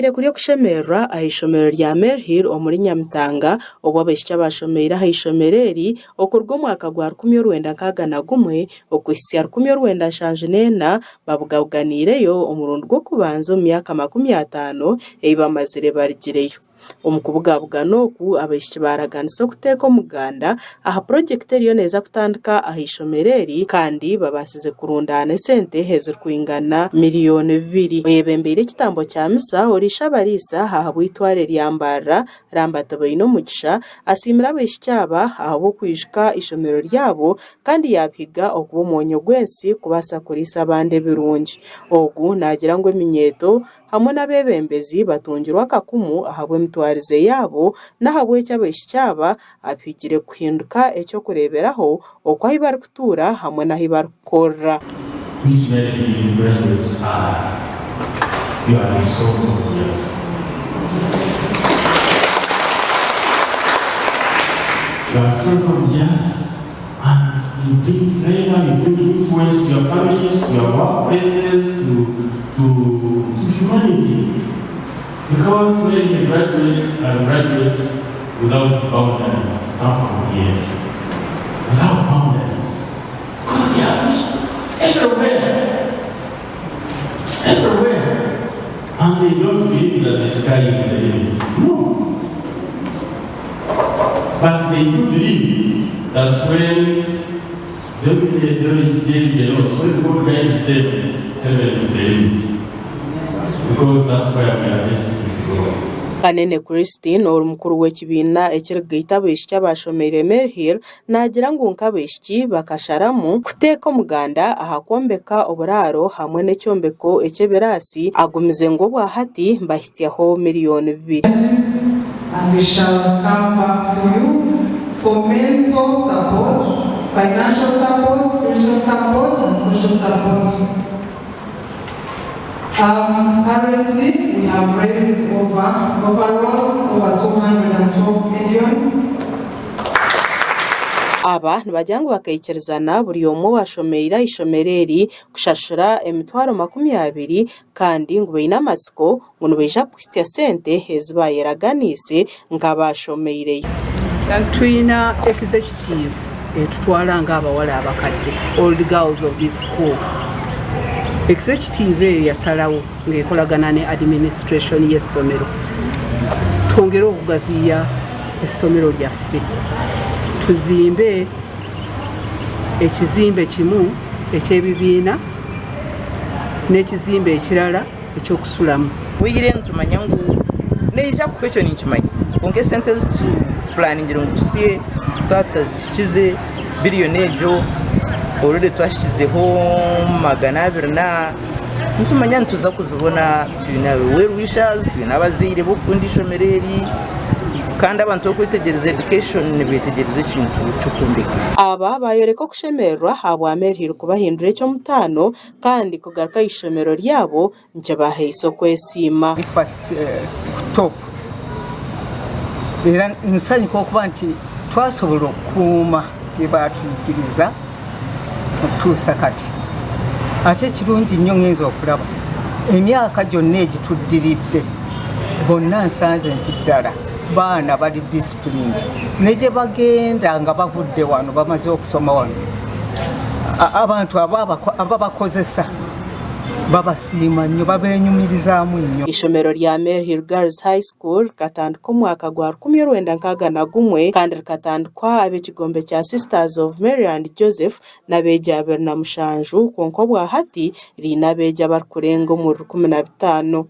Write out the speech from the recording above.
Habaire kuri kushemerera ahishomero rya Merhill omuri Nyamitanga obwo abaishiki bashomeire ahishomereri okurwa omwaka gwa 1961 okwisya 1974 babugabuganireyo omurundi gw'okubanza omu myaka 50 eibamazire barigireyo. Omukubugabugano oku abaishiki baraganisa kuteeka omuganda aha project eriyo neza kutandika ahishomereri kandi babasize kurundana esente ezirikwingana miliyoni 2. Oyebembeire ekitambo kya misa orisha barisa aha bwitware lya Mbarara Rambata baine omugisha asimira abaishiki aba aho kwijuka ishomero ryabo kandi yapiga okuba omwonyo gwensi kubasa kurisa abandi birungi. Ogu nagira ngo eminyeto hamwe n'abebembezi batungirwa akakumu ahabwe emitwarize yabo n'ahabwe eky'abaishiki aba apigire kuhinduka ekyo kureberaho okwo ahi barikutuura hamwe n'ahi barikukorera. You bring flavor, you bring influence to your families, to your workplaces, to humanity. Because many graduates are graduates without boundaries, some from here, without boundaries. Because they are everywhere. And they don't believe that the sky is the limit. No. But they do believe that when when God guides them, heaven is the limit. Because that's where we are destined to go. Kanene Christine orumukuru w'ekibiina ekirigaita abaishiki abashomeire Merhill nagira ngu nk'abaishiki bakasharamu kuteeka omuganda aha kwombeka oburaro hamwe n'ekyombeko eky'ebirasi agumize ngo bwahati mbahityaho miliyoni 2. And we shall come back to you for mental support, financial support, spiritual support, and social support. Currently, we have raised overall over 212 million. Aba nibajya ngo bakayikirizana buri omwe washomeire ishomereri kushashura emitwaro 20 kandi ngo baine amatsiko ngo nibaija kuhitya sente ezibayeraganise nk'abashomeire. Twina executive etutwala ng'abawala abakadde, old girls of this school. Executive yasalawo ng'ekolagana ne administration y'essomero twongere okugaziya essomero lyaffe, tuzimbe ekizimbe kimu eky'ebibiina n'ekizimbe ekirala ekyokusulamu. Wigire ntumanya ngu neija kufa ekyo ninkimanyi konke sente zitu planingira ngu tusiye tata zishikize biliyoni ejo olwede twashikizeho 200 ntumanya ntuza kuzibona tuyina well-wishers, tuyina abazaire b'okukunda ishomereri kandi abantu okwitegereza education nibetegereza ekintu ky'okumbika. Aba bayoreka kushemererwa habwa Merhill kubahindura eky'omutano kandi kugaruka ishomero ryabo nje bahe isoko esiima. First top era nsanyuka okuba nti twasobola okukuuma bye baatuyigiriza okutuusa kati. Ate kirungi nnyo ngenza okulaba emyaka gyonna egituddiridde bonna nsanze nti ddala baana bali disciplined negye bagenda nga bavudde wano bamaze okusoma wano abantu ababakozesa babasiima nnyo babeenyumirizaamu nnyo. Ishomero lya Merhill Girls High School katandika omwaka gwa 1961 kandi rikatandikwa ab'ekigombe kya Sisters of Mary and Joseph n'abeegi 27 konka obwahati riine abeegi abarikurenga omuri 15.